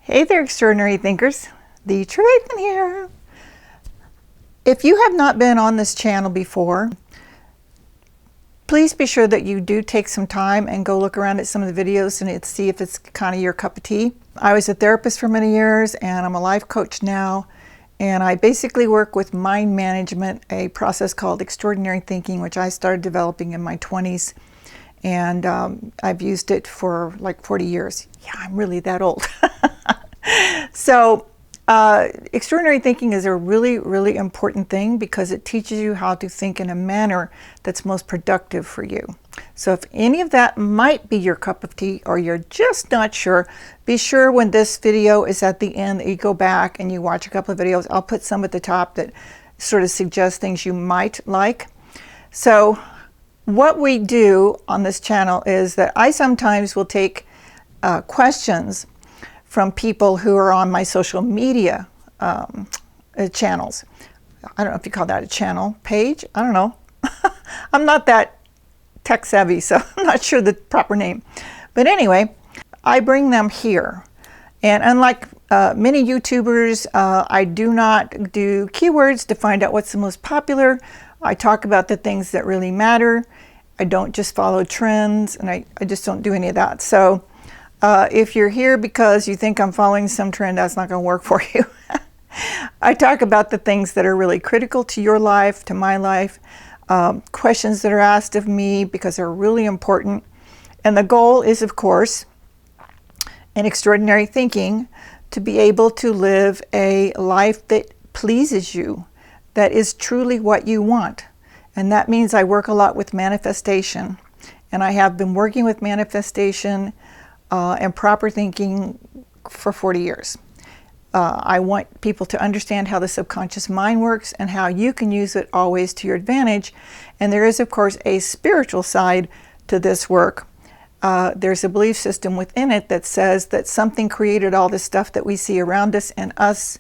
Hey there, extraordinary thinkers. The Travathan here. If you have not been on this channel before, please be sure that you do take some time and go look around at some of the videos and see if it's kind of your cup of tea. I was a therapist for many years and I'm a life coach now, and I basically work with mind management, a process called extraordinary thinking, which I started developing in my 20s, and I've used it for like 40 years. Yeah, I'm really that old. So extraordinary thinking is a really, really important thing because it teaches you how to think in a manner that's most productive for you. So if any of that might be your cup of tea or you're just not sure, be sure when this video is at the end that you go back and you watch a couple of videos. I'll put some at the top that sort of suggest things you might like. So what we do on this channel is that I sometimes will take questions from people who are on my social media channels. I don't know if you call that a channel, page, I don't know. I'm not that tech savvy, so I'm not sure the proper name. But anyway, I bring them here. And unlike many YouTubers, I do not do keywords to find out what's the most popular. I talk about the things that really matter. I don't just follow trends, and I just don't do any of that. So if you're here because you think I'm following some trend, that's not going to work for you. I talk about the things that are really critical to your life, to my life, questions that are asked of me because they're really important. And the goal is, of course, in extraordinary thinking, to be able to live a life that pleases you, that is truly what you want. And that means I work a lot with manifestation. And I have been working with manifestation and proper thinking for 40 years. I want people to understand how the subconscious mind works and how you can use it always to your advantage. And there is, of course, a spiritual side to this work. There's a belief system within it that says that something created all this stuff that we see around us and us.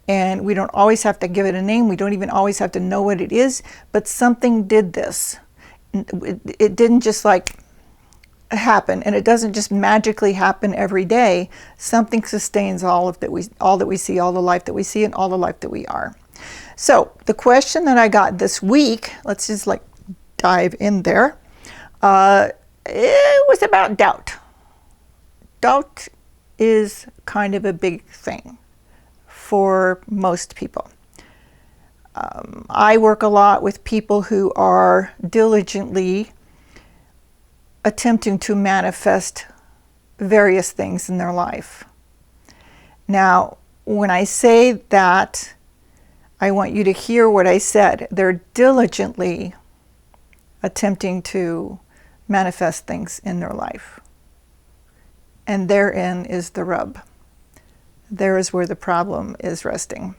And we don't always have to give it a name. We don't even always have to know what it is. But something did this. It didn't just like happen, and it doesn't just magically happen every day. Something sustains all that we see, all the life that we see, and all the life that we are. So the question that I got this week, let's just like dive in there. It was about doubt. Doubt is kind of a big thing for most people. I work a lot with people who are diligently attempting to manifest various things in their life. Now, when I say that, I want you to hear what I said. They're diligently attempting to manifest things in their life. And therein is the rub. There is where the problem is resting.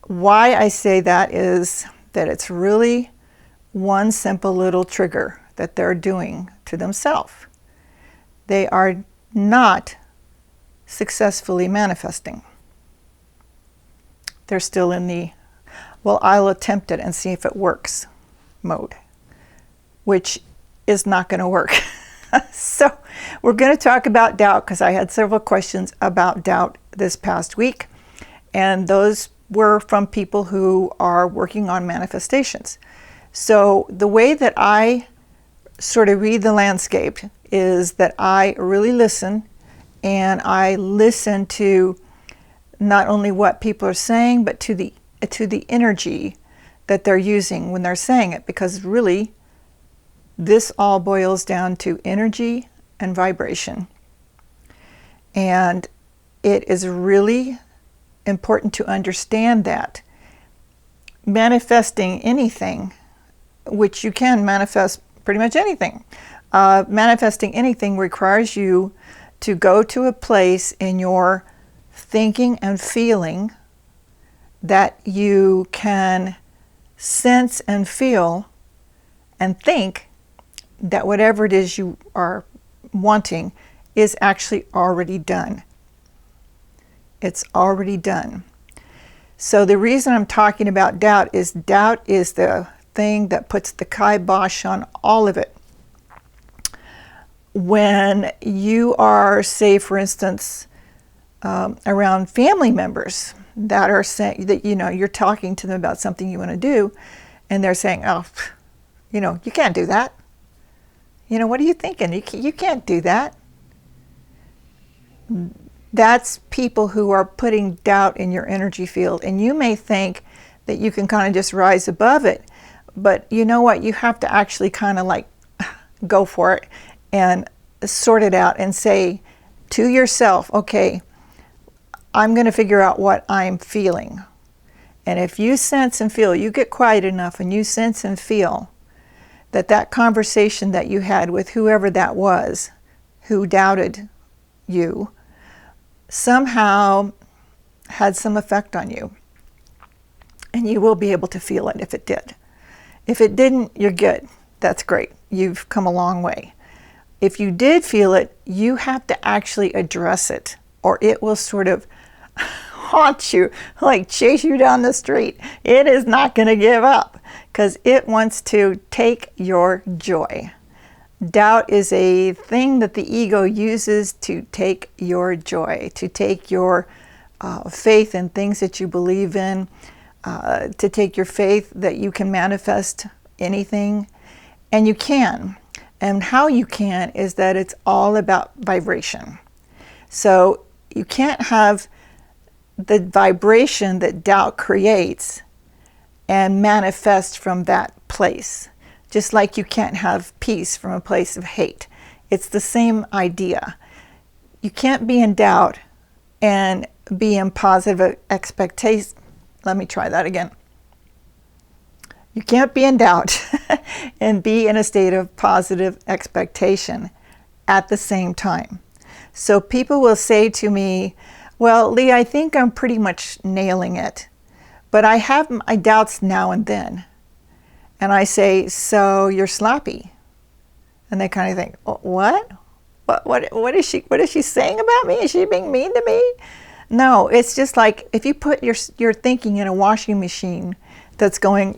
Why I say that is that it's really one simple little trigger that they're doing to themselves. They are not successfully manifesting. They're still in the, well, I'll attempt it and see if it works mode, which is not going to work. So we're going to talk about doubt because I had several questions about doubt this past week, and those were from people who are working on manifestations. So the way that I sort of read the landscape is that I really listen, and I listen to not only what people are saying, but to the energy that they're using when they're saying it, because really this all boils down to energy and vibration. And it is really important to understand that manifesting anything, which you can manifest pretty much anything. Manifesting anything requires you to go to a place in your thinking and feeling that you can sense and feel and think that whatever it is you are wanting is actually already done. It's already done. So the reason I'm talking about doubt is the thing that puts the kibosh on all of it. when you are, say, for instance, around family members that are saying that, you're talking to them about something you want to do, and they're saying, oh, you can't do that. What are you thinking? You can't do that. That's people who are putting doubt in your energy field, and you may think that you can kind of just rise above it, but you know what? You have to actually kind of like go for it and sort it out and say to yourself, okay, I'm going to figure out what I'm feeling. And if you sense and feel, you get quiet enough and you sense and feel that conversation that you had with whoever that was who doubted you somehow had some effect on you. And you will be able to feel it if it did. If it didn't, you're good. That's great. You've come a long way. If you did feel it, you have to actually address it, or it will sort of haunt you, like chase you down the street. It is not going to give up because it wants to take your joy. Doubt is a thing that the ego uses to take your joy, to take your faith in things that you believe in, to take your faith that you can manifest anything. And you can. And how you can is that it's all about vibration. So you can't have the vibration that doubt creates and manifest from that place. Just like you can't have peace from a place of hate. It's the same idea. You can't be in doubt and be in positive expectation. Let me try that again. You can't be in doubt and be in a state of positive expectation at the same time. So people will say to me, well, Lee, I think I'm pretty much nailing it, but I have my doubts now and then. And I say, so you're sloppy. And they kind of think, what? What is she saying about me? Is she being mean to me? No, it's just like if you put your thinking in a washing machine that's going,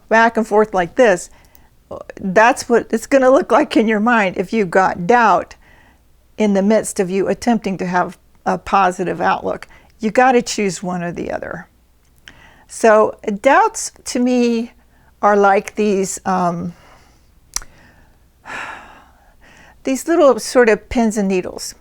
back and forth like this, that's what it's going to look like in your mind if you've got doubt in the midst of you attempting to have a positive outlook. You got to choose one or the other. So doubts to me are like these little sort of pins and needles.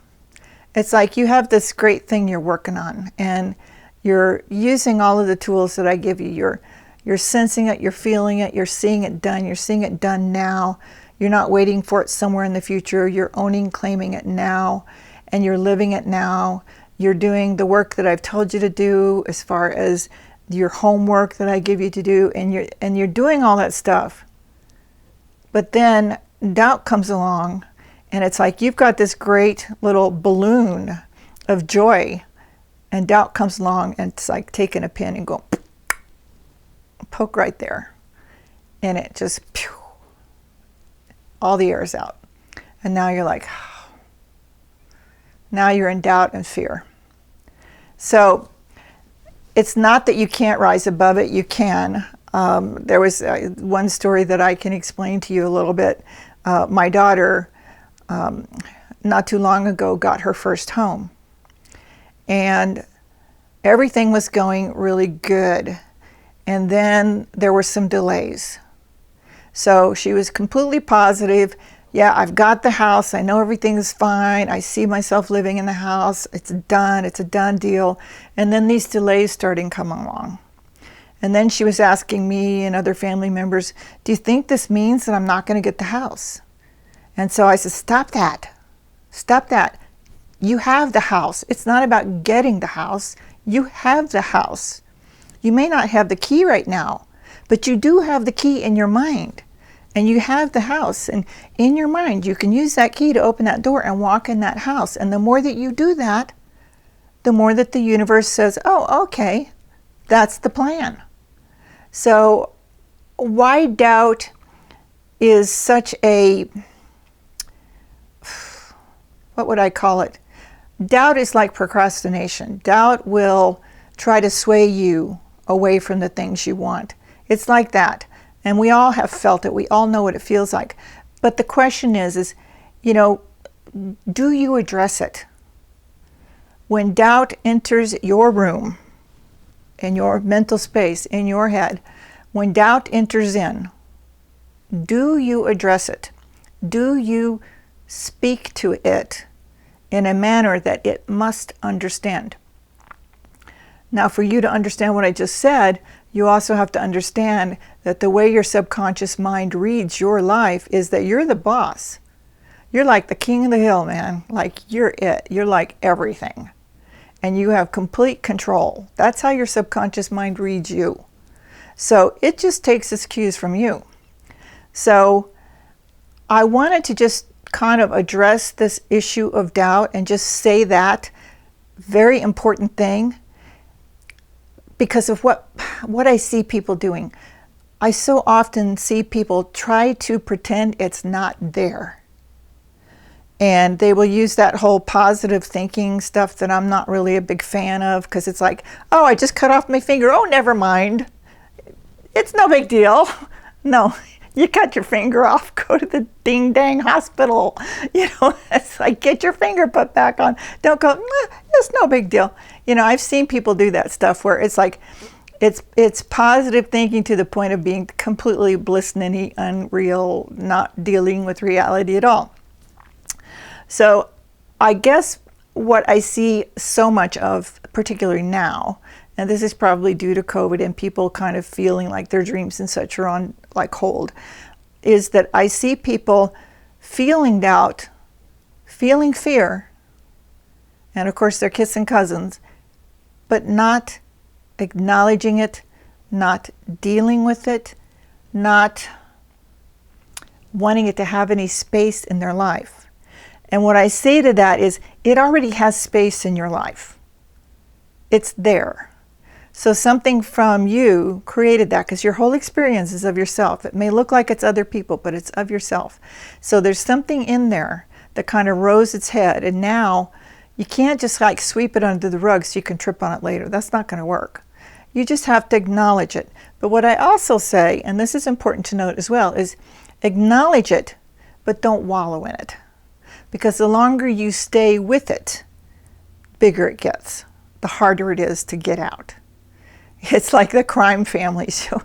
It's like you have this great thing you're working on and you're using all of the tools that I give you. You're sensing it, you're feeling it, you're seeing it done, you're seeing it done now. You're not waiting for it somewhere in the future. You're owning, claiming it now, and you're living it now. You're doing the work that I've told you to do as far as your homework that I give you to do, and you're doing all that stuff. But then doubt comes along, and it's like you've got this great little balloon of joy, and doubt comes along, and it's like taking a pin and go poke right there, and it just all the air is out, and now you're like, now you're in doubt and fear. So it's not that you can't rise above it. You can. There was one story that I can explain to you a little bit. My daughter, not too long ago, got her first home. And everything was going really good. And then there were some delays. So she was completely positive. Yeah, I've got the house. I know everything is fine. I see myself living in the house. It's done. It's a done deal. And then these delays started coming along. And then she was asking me and other family members, do you think this means that I'm not going to get the house? And so I said, stop that. Stop that. You have the house. It's not about getting the house. You have the house. You may not have the key right now, but you do have the key in your mind. And you have the house, and in your mind, you can use that key to open that door and walk in that house. And the more that you do that, the more that the universe says, oh, okay, that's the plan. So why doubt is such a, what would I call it? Doubt is like procrastination. Doubt will try to sway you away from the things you want. It's like that. And we all have felt it. We all know what it feels like. But the question is, do you address it? When doubt enters your room, in your mental space, in your head, when doubt enters in, do you address it? Do you speak to it in a manner that it must understand? Now, for you to understand what I just said, you also have to understand that the way your subconscious mind reads your life is that you're the boss. You're like the king of the hill, man. Like, you're it. You're like everything. And you have complete control. That's how your subconscious mind reads you. So it just takes its cues from you. So I wanted to just kind of address this issue of doubt and just say that very important thing because of what I see people doing. I so often see people try to pretend it's not there. And they will use that whole positive thinking stuff that I'm not really a big fan of, because it's like, oh, I just cut off my finger. Oh, never mind. It's no big deal. No, you cut your finger off, go to the ding-dang hospital. You know, it's like, get your finger put back on. Don't go, it's no big deal. You know, I've seen people do that stuff where it's like, it's positive thinking to the point of being completely blissfully unreal, not dealing with reality at all. So I guess what I see so much of, particularly now, and this is probably due to COVID and people kind of feeling like their dreams and such are on like hold, is that I see people feeling doubt, feeling fear, and of course they're kissing cousins, but not acknowledging it, not dealing with it, not wanting it to have any space in their life. And what I say to that is, it already has space in your life. It's there. So something from you created that, because your whole experience is of yourself. It may look like it's other people, but it's of yourself. So there's something in there that kind of rose its head, and now you can't just like sweep it under the rug so you can trip on it later. That's not going to work. You just have to acknowledge it. But what I also say, and this is important to note as well, is acknowledge it, but don't wallow in it. Because the longer you stay with it, bigger it gets, the harder it is to get out. It's like the crime family show.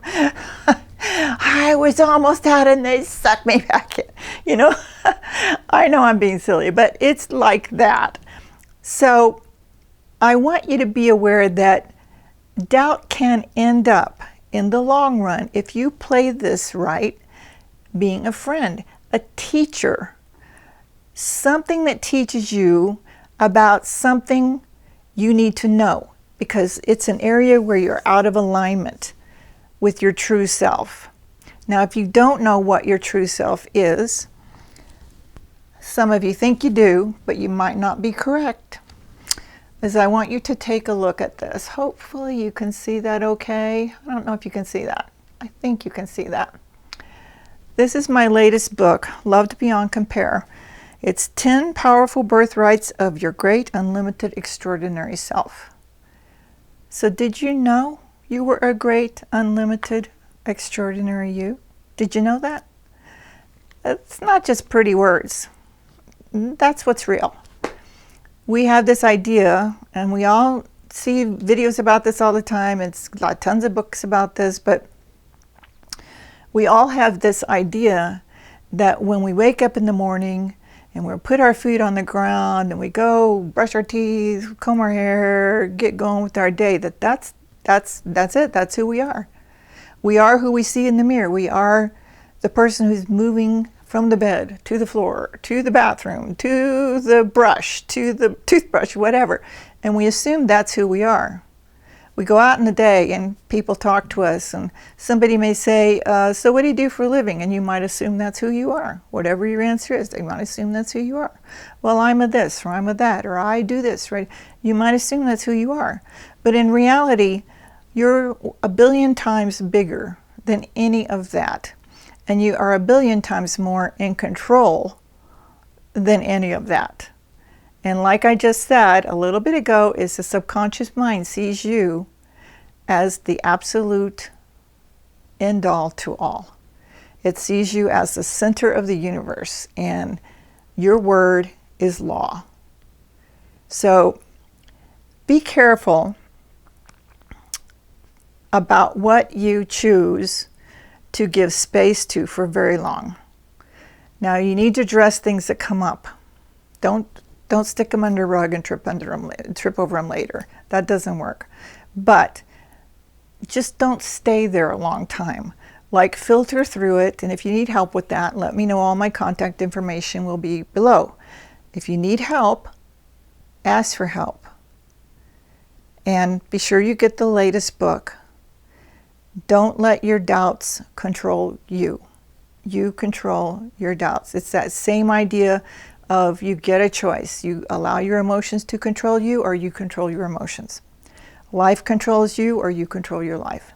I was almost out and they sucked me back in. You know, I know I'm being silly, but it's like that. So I want you to be aware that doubt can end up, in the long run, if you play this right, being a friend, a teacher, something that teaches you about something you need to know, because it's an area where you're out of alignment with your true self. Now, if you don't know what your true self is, some of you think you do, but you might not be correct. As I want you to take a look at this. Hopefully you can see that okay. I don't know if you can see that. I think you can see that. This is my latest book, Loved Beyond Compare. It's 10 Powerful Birthrights of Your Great Unlimited Extraordinary Self. So did you know you were a great, unlimited, extraordinary you? Did you know that? It's not just pretty words. That's what's real. We have this idea, and we all see videos about this all the time. It's got tons of books about this, but we all have this idea that when we wake up in the morning and we put our feet on the ground and we go brush our teeth, comb our hair, get going with our day, that's it. That's who we are. We are who we see in the mirror. We are the person who's moving from the bed to the floor, to the bathroom, to the brush, to the toothbrush, whatever. And we assume that's who we are. We go out in the day and people talk to us, and somebody may say, so what do you do for a living? And you might assume that's who you are. Whatever your answer is, they might assume that's who you are. Well, I'm a this, or I'm a that, or I do this, right? You might assume that's who you are. But in reality, you're a billion times bigger than any of that. And you are a billion times more in control than any of that. And like I just said a little bit ago, is the subconscious mind sees you as the absolute end all to all. It sees you as the center of the universe, and your word is law. So be careful about what you choose to give space to for very long. Now you need to address things that come up. Don't stick them under a rug and trip over them later. That doesn't work. But just don't stay there a long time. Like, filter through it, and if you need help with that, let me know. All my contact information will be below. If you need help, ask for help. And be sure you get the latest book. Don't let your doubts control you. You control your doubts. It's that same idea of you get a choice. You allow your emotions to control you, or you control your emotions. Life controls you, or you control your life.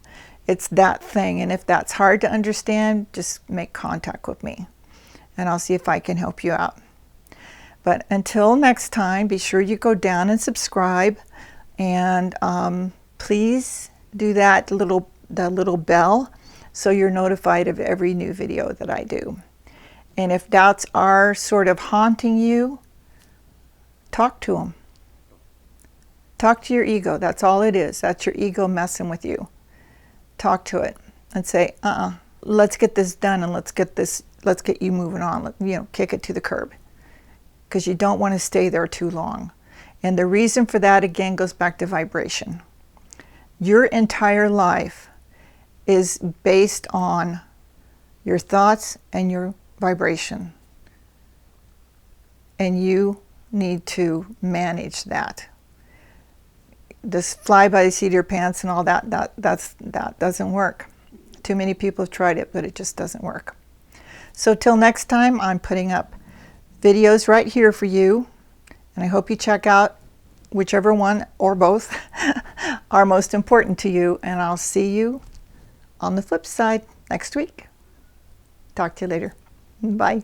It's that thing. And if that's hard to understand, just make contact with me and I'll see if I can help you out. But until next time, be sure you go down and subscribe, and please do that little bell so you're notified of every new video that I do. And if doubts are sort of haunting you, talk to them. Talk to your ego. That's all it is. That's your ego messing with you. Talk to it and say, let's get this done, and let's get you moving on. Kick it to the curb, because you don't want to stay there too long. And the reason for that, again, goes back to vibration. Your entire life is based on your thoughts and your vibration. And you need to manage that. This fly by the seat of your pants and all that doesn't work. Too many people have tried it, but it just doesn't work. So till next time, I'm putting up videos right here for you, and I hope you check out whichever one or both are most important to you, and I'll see you on the flip side next week. Talk to you later. Bye.